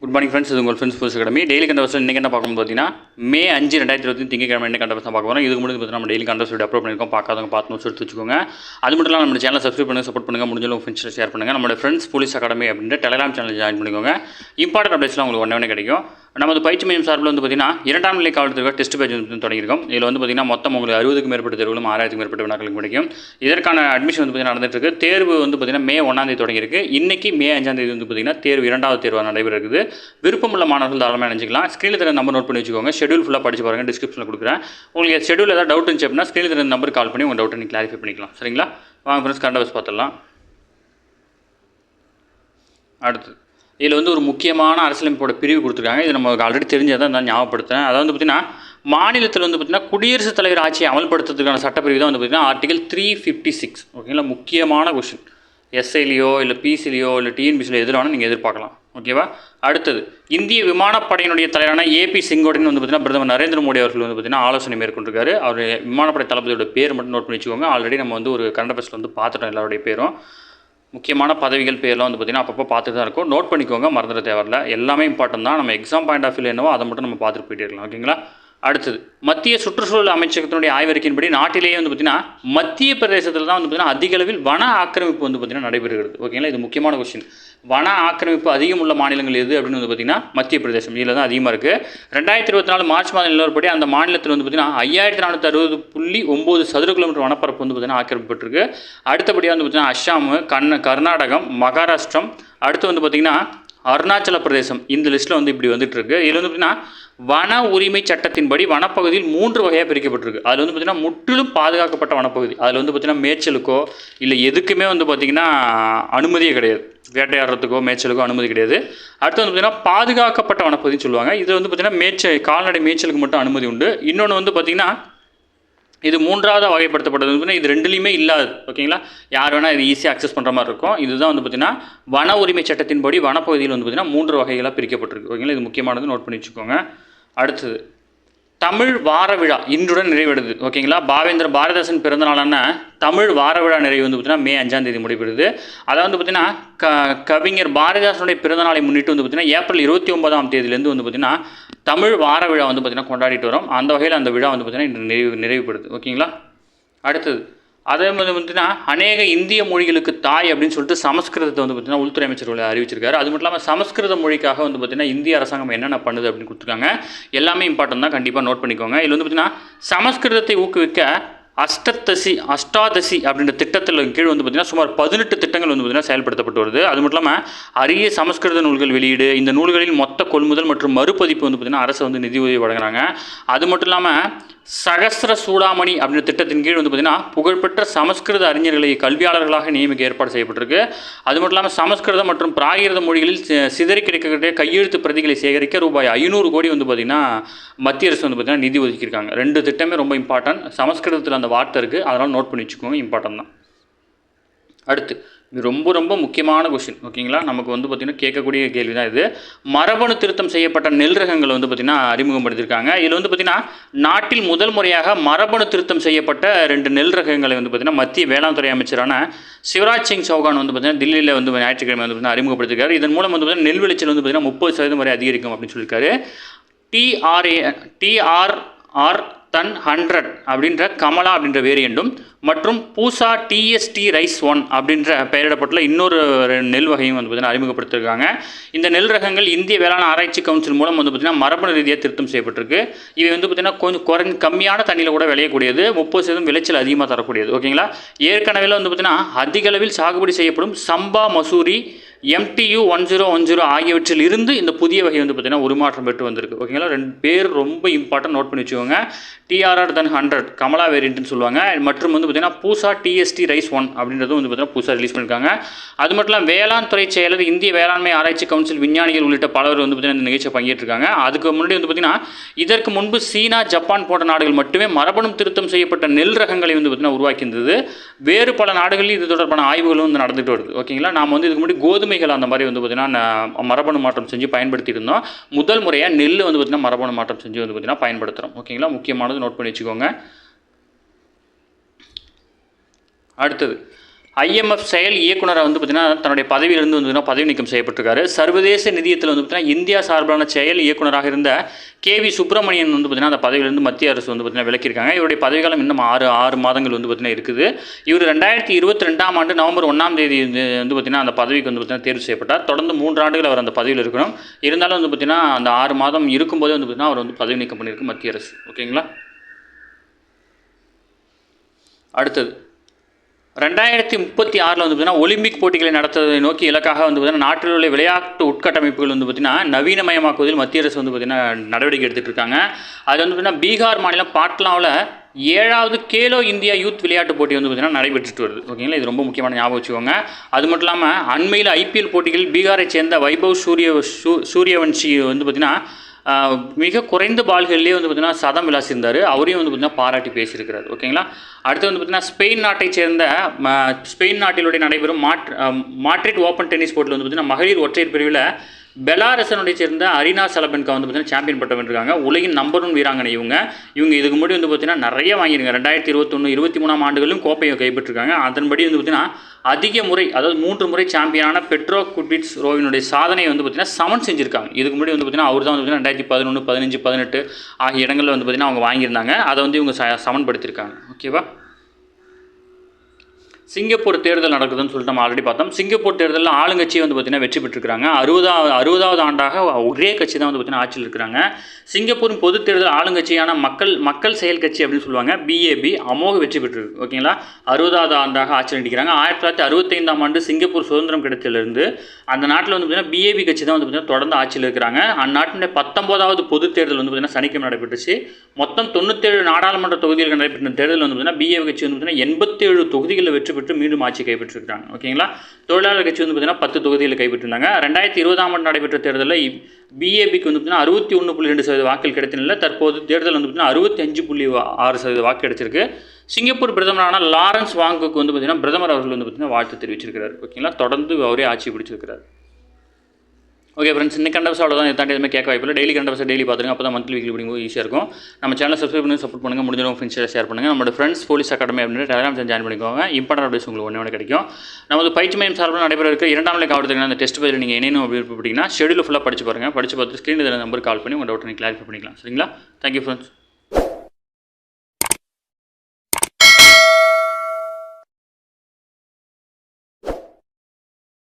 Good morning friends, இது உங்கள் friends force academy. Daily கண்டவர்ஸ் இன்றைக்கி என்ன பார்க்கணும் பார்த்தீங்கன்னா, மே 5 2020 திங்கக்கிழமை என்ன கண்டவர்ஸ் தான் பார்க்க போகிறோம். இதுக்கு முன்னாடி பார்த்தீங்கன்னா நம்ம டெய்லி கண்டவர்ஸ் அப்லோட் பண்ணியிருக்கோம். பார்க்காதவங்க பார்த்து நோட்ஸ் எடுத்து வச்சுக்கோங்க. அது மட்டும் இல்லாமல் நம்ம சேனலை சப்ஸ்கிரைப் பண்ணுங்கள், சப்போர்ட் பண்ணுங்கள், முடிஞ்சளவு ஃப்ரெண்ட்ஸ் ஷேர் பண்ணுங்கள். நம்மளோட ஃப்ரெண்ட்ஸ் போலீஸ் அகாடமி அப்படின்ற டெலிகிராம் சேனல் ஜாயின் பண்ணிக்கோங்க. இம்பார்ட்டன்ட் அப்டேட்ஸ்லாம் உங்களுக்கு ஒன்றே கிடைக்கும். நமது பயிற்சி மையம் சார்பில் வந்து பார்த்தீங்கன்னா 2ஆம் நிலை காவல்துறை டெஸ்ட் பேட்ச் வந்து தொடங்கியிருக்கோம். இதில் வந்து பார்த்தீங்கன்னா மொத்தம் உங்களுக்கு 60க்கும் மேற்பட்ட தேர்வுகளும் 6000க்கும் மேற்பட்ட வினாக்களும் கிடைக்கும். இதற்கான அட்மிஷன் வந்து பார்த்தீங்கன்னா நடந்துட்டு இருக்கு. தேர்வு வந்து பார்த்தீங்கன்னா மே 1ஆம் தேதி தொடங்கியிருக்கு. இன்னைக்கு மே 5ஆம் தேதி வந்து பார்த்தீங்கன்னா தேர்வு 2வது தேர்வாக நடைபெற இருக்குது. விருப்பமுள்ள மாணவர்கள் தாராளமாக நினைச்சிக்கலாம். ஸ்க்ரீனில் தர நம்பர் நோட் பண்ணி வச்சுக்கோங்க. ஷெடியூல் ஃபுல்லாக படிச்சு பாருங்க, டிஸ்கிரிப்ஷனில் கொடுக்குறேன். உங்களுக்கு ஷெடியூல் ஏதாவது டவுட் இருந்துச்சு அப்படின்னா ஸ்க்ரீனில் தர நம்பர் கால் பண்ணி உங்கள் டவுட்டை நீங்கள் கிளாரிஃபை பண்ணிக்கலாம். சரிங்களா? வாங்க ஃப்ரெண்ட்ஸ், கரண்ட் அஃபேர்ஸ் பார்த்துடலாம். அடுத்து இதில் வந்து ஒரு முக்கியமான அரசியலமைப்போட பிரிவு கொடுத்துருக்காங்க. இது நமக்கு ஆல்ரெடி தெரிஞ்சதான் நான் ஞாபகப்படுத்துகிறேன். அதாவது வந்து பார்த்தீங்கன்னா மாநிலத்தில் வந்து பார்த்தீங்கன்னா குடியரசுத் தலைவர் ஆட்சியை அமல்படுத்துறதுக்கான சட்டப்பிரிவு தான் வந்து பார்த்தீங்கன்னா ஆர்டிகல் 356. ஓகேங்களா? முக்கியமான கொஸ்டின். எஸ்ஐலையோ இல்லை பிசிலையோ இல்லை டிஎன்பிசிலையோ எதில் வேணால் நீங்கள் எதிர்பார்க்கலாம். ஓகேவா? அடுத்தது இந்திய விமானப்படையினுடைய தலைவரான ஏபி செங்கோட்டையன் வந்து பார்த்தீங்கன்னா பிரதமர் நரேந்திர மோடி அவர்கள் வந்து பார்த்தீங்கன்னா ஆலோசனை மேற்கொண்டிருக்காரு. அவர் விமானப்படை தளபதியோட பேர் மட்டும் நோட் பண்ணி வச்சுக்கோங்க. ஆல்ரெடி நம்ம வந்து ஒரு கரண்ட் அஃபேர்ஸில் வந்து பார்த்துட்டோம் எல்லாருடைய பேரும். முக்கியமான பதவிகள் பேர்லாம் வந்து பார்த்திங்கன்னா அப்பப்போ பார்த்துட்டு தான் இருக்கும். நோட் பண்ணிக்கோங்க, மறந்துட தேவையில்ல. எல்லாமே இம்பார்ட்டன் தான். நம்ம எக்ஸாம் பாயிண்ட் ஆஃப் வியூ என்னவோ அதை மட்டும் நம்ம பார்த்துட்டு போயிட்டே இருக்கலாம். ஓகேங்களா? அடுத்தது மத்திய சுற்றுச்சூழல் அமைச்சகத்தினுடைய ஆய்வறிக்கையின்படி நாட்டிலேயே வந்து பார்த்திங்கன்னா மத்திய பிரதேசத்தில் தான் வந்து பார்த்திங்கன்னா அதிக அளவில் வன ஆக்கிரமிப்பு வந்து பார்த்திங்கன்னா நடைபெறுகிறது. ஓகேங்களா? இது முக்கியமான கொஸ்டின். வன ஆக்கிரமிப்பு அதிகம் உள்ள மாநிலங்கள் எது அப்படின்னு வந்து பார்த்திங்கன்னா மத்திய பிரதேசம். இதில் தான் அதிகமாக இருக்குது. 2024 மார்ச் மாதம் நிலவரப்படி அந்த மாநிலத்தில் வந்து பார்த்திங்கன்னா 5460.9 சதுர கிலோமீட்டர் வனப்பரப்பு வந்து பார்த்திங்கன்னா ஆக்கிரமிப்பட்டிருக்கு. அடுத்தபடியாக வந்து பார்த்திங்கன்னா அஸ்ஸாம், கர்நாடகம், மகாராஷ்டிரம், அடுத்து வந்து பார்த்திங்கன்னா அருணாச்சல பிரதேசம் இந்த லிஸ்ட்டில் வந்து இப்படி வந்துட்டு இருக்கு. இதில் வந்து பார்த்திங்கன்னா வன உரிமை சட்டத்தின்படி வனப்பகுதியில் 3 வகையாக பிரிக்கப்பட்டிருக்கு. அதில் வந்து பார்த்திங்கன்னா முற்றிலும் பாதுகாக்கப்பட்ட வனப்பகுதி. அதில் வந்து பார்த்திங்கன்னா மேய்ச்சலுக்கோ இல்லை எதுக்குமே வந்து பார்த்திங்கன்னா அனுமதியே கிடையாது. வேட்டையாடுறதுக்கோ மேய்ச்சலுக்கோ அனுமதி கிடையாது. அடுத்து வந்து பார்த்திங்கன்னா பாதுகாக்கப்பட்ட வனப்பகுதின்னு சொல்லுவாங்க. இது வந்து பார்த்திங்கன்னா கால்நடை மேய்ச்சலுக்கு மட்டும் அனுமதி உண்டு. இன்னொன்று வந்து பார்த்திங்கன்னா இது 3வது வகைப்படுத்தப்பட்டது. இது ரெண்டுலேயுமே இல்லாது. ஓகேங்களா? யார் வேணால் இது ஈஸியாக அக்சஸ் பண்ணுற மாதிரி இருக்கும். இதுதான் வந்து பார்த்திங்கன்னா வன உரிமை சட்டத்தின்படி வனப்பகுதியில் வந்து பார்த்திங்கன்னா 3 வகைகளாக பிரிக்கப்பட்டிருக்கு. ஓகேங்களா? இது முக்கியமானது, நோட் பண்ணி வச்சுக்கோங்க. அடுத்தது தமிழ் வார விழா இன்றுடன் நிறைவடைது. ஓகேங்களா? பாரதிதாசன் பிறந்த நாளான தமிழ் வார விழா நிறைவு வந்து பார்த்திங்கன்னா மே 5ஆம் தேதி முடிவெடுது. அதாவது வந்து பார்த்திங்கன்னா கவிஞர் பாரதிதாசனுடைய பிறந்த நாளை முன்னிட்டு வந்து பார்த்திங்கன்னா ஏப்ரல் 29ஆம் தேதியிலேருந்து வந்து பார்த்திங்கன்னா தமிழ் வார விழா வந்து பார்த்திங்கன்னா கொண்டாடிட்டு வரோம். அந்த வகையில் அந்த விழா வந்து பார்த்திங்கன்னா இன்று நிறைவுபடுது. ஓகேங்களா? அடுத்தது அதே மாதிரி வந்துன்னா அநேக இந்திய மொழிகளுக்கு தாய் அப்படின்னு சொல்லிட்டு சமஸ்கிருதத்தை வந்து பார்த்திங்கன்னா உள்துறை அமைச்சர் அறிவிச்சிருக்காரு. அது மட்டும் இல்லாமல் சமஸ்கிருத மொழிக்காக வந்து பார்த்திங்கன்னா இந்திய அரசாங்கம் என்னென்ன பண்ணுது அப்படின்னு கொடுத்துருக்காங்க. எல்லாமே இம்பார்ட்டன் தான், கண்டிப்பாக நோட் பண்ணிக்கோங்க. இதில் வந்து பார்த்திங்கன்னா சமஸ்கிருதத்தை ஊக்குவிக்க அஷ்டாதசி அப்படின்ற திட்டத்தில் கீழ் வந்து பார்த்திங்கன்னா சுமார் 18 திட்டங்கள் வந்து பார்த்திங்கன்னா செயல்படுத்தப்பட்டு வருது. அது மட்டும் இல்லாமல் அரிய சமஸ்கிருத நூல்கள் வெளியீடு, இந்த நூல்களில் மொத்த கொள்முதல் மற்றும் மறுபதிப்பு வந்து பார்த்திங்கன்னா அரசு வந்து நிதி உதவி வழங்குறாங்க. அது மட்டும் இல்லாமல் சகஸ்ர சூடாமணி அப்படின்ற திட்டத்தின் கீழ் வந்து பார்த்திங்கன்னா புகழ்பெற்ற சமஸ்கிருத அறிஞர்களை கல்வியாளர்களாக நியமிக்க ஏற்பாடு செய்யப்பட்டிருக்கு. அது மட்டும் இல்லாமல் சமஸ்கிருதம் மற்றும் பிராகிருத மொழிகளில் சிதறி கிடைக்கக்கூடிய கையெழுத்து பிரதிகளை சேகரிக்க ரூபாய் 500 கோடி வந்து பார்த்திங்கன்னா மத்திய அரசு வந்து பார்த்திங்கன்னா நிதி ஒதுக்கியிருக்காங்க. 2 திட்டமே ரொம்ப இம்பார்ட்டன்ட். சமஸ்கிருதத்தில் அந்த வார்த்தை இருக்குது, அதனால் நோட் பண்ணி வச்சுக்கோங்க, இம்பார்ட்டன் தான். அடுத்து இது ரொம்ப ரொம்ப முக்கியமான கொஸ்டின். ஓகேங்களா? நமக்கு வந்து பார்த்திங்கன்னா கேட்கக்கூடிய கேள்வி தான் இது. மரபணு திருத்தம் செய்யப்பட்ட நெல் ரகங்கள் வந்து பார்த்திங்கன்னா அறிமுகப்படுத்தியிருக்காங்க. இதில் வந்து பார்த்திங்கன்னா நாட்டில் முதல் முறையாக மரபணு திருத்தம் செய்யப்பட்ட 2 நெல் ரகங்களை வந்து பார்த்திங்கன்னா மத்திய வேளாண் துறை அமைச்சரான சிவராஜ் சிங் சௌகான் வந்து பார்த்திங்கன்னா தில்லியில் வந்து ஞாயிற்றுக்கிழமை வந்து பார்த்திங்கன்னா அறிமுகப்படுத்திருக்காரு. இதன் மூலம் வந்து பார்த்திங்கன்னா நெல் விளைச்சல் வந்து பார்த்திங்கன்னா 30% வரை அதிகரிக்கும் அப்படின்னு சொல்லியிருக்காரு. TRR தன் 100 அப்படின்ற கமலா அப்படின்ற வேரியண்டும் மற்றும் பூசா TST ரைஸ் 1 அப்படின்ற பெயரிடப்பட்டுள்ள இன்னொரு நெல் வகையும் வந்து பார்த்திங்கன்னா அறிமுகப்படுத்திருக்காங்க. இந்த நெல் ரகங்கள் இந்திய வேளாண் ஆராய்ச்சி கவுன்சில் மூலம் வந்து பார்த்திங்கன்னா மரபணு ரீதியாக திருத்தம் செய்யப்பட்டிருக்கு. இவை வந்து பார்த்திங்கன்னா கொஞ்சம் கம்மியான தண்ணியில் கூட விளையக்கூடியது, 30% விளைச்சல் அதிகமாக தரக்கூடியது. ஓகேங்களா? ஏற்கனவே வந்து பார்த்திங்கன்னா அதிக அளவில் சாகுபடி செய்யப்படும் சம்பா, மசூரி, MTU 1010 ஆகியவற்றில் இருந்து இந்த புதிய வகை வந்து பார்த்திங்கன்னா உருமாற்றம் பெற்று வந்திருக்கு. ஓகேங்களா? 2 பேர் ரொம்ப இம்பார்ட்டன்ட், நோட் பண்ணி வச்சுக்கோங்க. TRR தன் 100 கமலா வேரியண்ட்னு சொல்லுவாங்க. மற்றும் வந்து பார்த்திங்கன்னா பூசா TST ரைஸ் 1 அப்படின்றது வந்து பார்த்திங்கன்னா புதுசாக ரிலீஸ் பண்ணியிருக்காங்க. அது மட்டும் இல்லாமல் வேளாண் துறை செயலர், இந்திய வேளாண்மை ஆராய்ச்சி கவுன்சில் விஞ்ஞானிகள் உள்ளிட்ட பலர் வந்து பார்த்திங்கன்னா இந்த நிகழ்ச்சியை பங்கேற்றிருக்காங்க. அதுக்கு முன்னாடி வந்து பார்த்திங்கன்னா இதற்கு முன்பு சீனா, ஜப்பான் போன்ற நாடுகள் மட்டுமே மரபணு திருத்தம் செய்யப்பட்ட நெல் ரகங்களை வந்து பார்த்திங்கன்னா உருவாக்கியிருந்தது. வேறு பல நாடுகளில் இது தொடர்பான ஆய்வுகளும் வந்து நடந்துகிட்டு வருது. ஓகேங்களா? நாம் வந்து இதுக்கு முன்னாடி கோதுமைகள் அந்த மாதிரி வந்து பார்த்திங்கன்னா மரபணு மாற்றம் செஞ்சு பயன்படுத்திட்டு இருந்தோம். முதல் முறையாக நெல் வந்து பார்த்திங்கன்னா மரபணு மாற்றம் செஞ்சு வந்து பார்த்திங்கன்னா பயன்படுத்துகிறோம். ஓகேங்களா? முக்கியமானது, நோட் பண்ணி வச்சுக்கோங்க. அடுத்தது IMF செயல் இயக்குனராக வந்து பார்த்திங்கன்னா தன்னுடைய பதவியிலிருந்து வந்து பதவி நீக்கம் செய்யப்பட்டிருக்காரு. சர்வதேச நிதியத்தில் வந்து பார்த்திங்கன்னா இந்தியா சார்பான செயல் இயக்குனராக இருந்த KV சுப்பிரமணியன் வந்து பார்த்திங்கன்னா அந்த பதவியிலிருந்து மத்திய அரசு வந்து பார்த்திங்கன்னா விலக்கியிருக்காங்க. இவருடைய பதவிக்காலம் இன்னும் 6 மாதங்கள் வந்து பார்த்திங்கன்னா இருக்குது. இவர் 2022ஆம் ஆண்டு நவம்பர் 1ஆம் தேதி வந்து பார்த்திங்கன்னா அந்த பதவிக்கு வந்து பார்த்திங்கன்னா தேர்வு செய்யப்பட்டார். தொடர்ந்து 3 ஆண்டுகள் அவர் அந்த பதவியில் இருக்கணும். இருந்தாலும் வந்து பார்த்திங்கன்னா அந்த 6 மாதம் இருக்கும்போதே வந்து பார்த்திங்கன்னா அவர் வந்து பதவி நீக்கம் பண்ணியிருக்கு மத்திய அரசு. ஓகேங்களா. அடுத்தது 2036 வந்து பார்த்திங்கன்னா ஒலிம்பிக் போட்டிகளை நடத்துவதை நோக்கி இலக்காக வந்து பார்த்திங்கன்னா நாட்டில் உள்ள விளையாட்டு உட்கட்டமைப்புகள் வந்து பார்த்திங்கன்னா நவீனமயமாக்குவதில் மத்திய அரசு வந்து பார்த்திங்கன்னா நடவடிக்கை எடுத்துகிட்டு இருக்காங்க. அது வந்து பார்த்திங்கன்னா பீகார் மாநிலம் பாட்னாவில் 7வது கேலோ இந்தியா யூத் விளையாட்டு போட்டி வந்து பார்த்திங்கன்னா நடைபெற்றுட்டு வருது. ஓகேங்களா. இது ரொம்ப முக்கியமான ஞாபகம் வச்சுக்கோங்க. அது மட்டும் இல்லாமல் அண்மையில் IPL போட்டிகளில் பீகாரை சேர்ந்த வைபவ் சூரியவன்ஷி வந்து பார்த்திங்கன்னா மிக குறைந்த பால்கள்லேயே வந்து பார்த்திங்கன்னா சதம் விளாசியிருந்தார். அவரையும் வந்து பார்த்திங்கன்னா பாராட்டி பேசியிருக்கிறார். ஓகேங்களா. அடுத்து வந்து பார்த்திங்கன்னா ஸ்பெயின் நாட்டை சேர்ந்த ஸ்பெயின் நாட்டிலுடைய நடைபெறும் மாட்ரிட் ஓப்பன் டென்னிஸ் போட்டியில் வந்து பார்த்திங்கன்னா மகளிர் ஒற்றையர் பிரிவில் பெலாரஸனுடைய சேர்ந்த அரினா சலபென்கா வந்து பார்த்திங்கன்னா சாம்பியன் பட்டம் வென்றிருக்காங்க. உலகின் நம்பர் 1 வீராங்கனை இவங்க இதுக்கு முன்னாடி வந்து பார்த்திங்கன்னா நிறைய வாங்கியிருக்காங்க. 2021, 23ஆம் ஆண்டுகளிலும் கோப்பையை கைப்பற்றிருக்காங்க. அதன்படி வந்து பார்த்திங்கன்னா அதிக முறை, அதாவது 3 முறை சாம்பியனான பெட்ரோ குட்விட்ஸ் ரோவினுடைய சாதனையை வந்து பார்த்திங்கன்னா சமன் செஞ்சுருக்காங்க. இதுக்கு முன்னாடி வந்து பார்த்திங்கன்னா அவர் தான் வந்து பார்த்திங்கன்னா 2011, 15, 18 ஆகிய இடங்களில் வந்து பார்த்திங்கன்னா அவங்க வாங்கியிருந்தாங்க. அதை வந்து இவங்க சமன்படுத்தியிருக்காங்க. ஓகேவா. சிங்கப்பூர் தேர்தல் நடக்குதுன்னு சொல்லிட்டு நம்ம ஆல்ரெடி பார்த்தோம். சிங்கப்பூர் தேர்தலில் ஆளுங்கட்சியை வந்து பார்த்திங்கன்னா வெற்றி பெற்றிருக்கிறாங்க. 60வது ஆண்டாக ஒரே கட்சி தான் வந்து பார்த்திங்கன்னா ஆட்சியில் இருக்கிறாங்க. சிங்கப்பூரின் பொது தேர்தல் ஆளுங்கட்சியான மக்கள் செயல் கட்சி அப்படின்னு சொல்லுவாங்க, BAB அமோக வெற்றி பெற்றிருக்கு. ஓகேங்களா. 60வது ஆண்டாக ஆட்சியில் நடிக்கிறாங்க. 1965ஆம் ஆண்டு சிங்கப்பூர் சுதந்திரம் கிடைச்சதுலேருந்து அந்த நாட்டில் வந்து பார்த்திங்கன்னா BAB கட்சி தான் வந்து பார்த்திங்கன்னா தொடர்ந்து ஆட்சியில் இருக்கிறாங்க. அந்நாட்டினுடைய 19வது பொது தேர்தல் வந்து பார்த்திங்கன்னா சனிக்கிழமை நடைபெற்றுச்சு. மொத்தம் 97 நாடாளுமன்ற தொகுதிகள் நடைபெற்ற தேர்தல் வந்து பார்த்திங்கன்னா BAB கட்சி வந்து பார்த்திங்கன்னா 87 தொகுதிகளில் வெற்றி பெற்று மீண்டும் ஆட்சி கைப்பற்றிருக்காங்க. ஓகேங்களா. தொழிலாளர் கட்சி வந்து பார்த்திங்கன்னா 10 தொகுதிகளில் கைப்பற்றிருந்தாங்க. 2020ஆம் ஆண்டு நடைபெற்ற தேர்தலில் BABக்கு வந்து பார்த்திங்கன்னா 61.2% வாக்குகள் கிடைத்த நிலையில் தற்போது தேர்தல் வந்து பார்த்திங்கன்னா 65.6% வாக்கு கிடைச்சிருக்கு. சிங்கப்பூர் பிரதமரான லாரன்ஸ் வாங்குக்கு வந்து பார்த்திங்கன்னா பிரதமர் அவர்கள் வந்து பார்த்திங்கன்னா வாழ்த்து தெரிவிச்சிருக்கிறார். ஓகேங்களா. தொடர்ந்து அவரே ஆட்சி பிடிச்சிருக்கிறார். ஓகே ஃப்ரெண்ட்ஸ், இன்னைக்கு கண்டவர்ஸ் அவ்வளோதான். இதை தாண்டி எதுவுமே கேட்க வாய்ப்பில்லை. டெய்லி கண்டவர்ஸ் டெய்லி பார்த்துருங்க. அப்போ தான் மந்த்லி வீக்லி படிக்கும்போது ஈஸியாக இருக்கும். நம்ம சேனலை சப்ஸ்கிரைப் பண்ணி சப்போர்ட் பண்ணுங்கள். முடிஞ்சவங்க ஃப்ரெண்ட்ஸ் ஷேர் பண்ணுங்கள். நம்மளோட ஃப்ரெண்ட்ஸ் போலீஸ் அகாடமி அப்படின்னு டெலிகிராம் ஜாயின் பண்ணிக்கோங்க. இம்பார்ட்டன்ட் அப்டேட்ஸ் உங்களுக்கு ஒன்று கிடைக்கும். நமது பயிற்சி மையம் சார்பில் நடைபெற இருக்க 2ஆம் நிலை காவல்துறையின அந்த டெஸ்ட் பேஜில் நீங்கள் இணையணும் அப்படின்னு அப்படின்னா ஷெடியூல் ஃபுல்லாக படிச்சு பாருங்கள். படிச்சு பார்த்து ஸ்க்ரீனில் நம்பர் கால் பண்ணி உங்கள் டவுட் நீங்கள் கிளாரிஃபை பண்ணிக்கலாம். சரிங்களா. Thank you friends.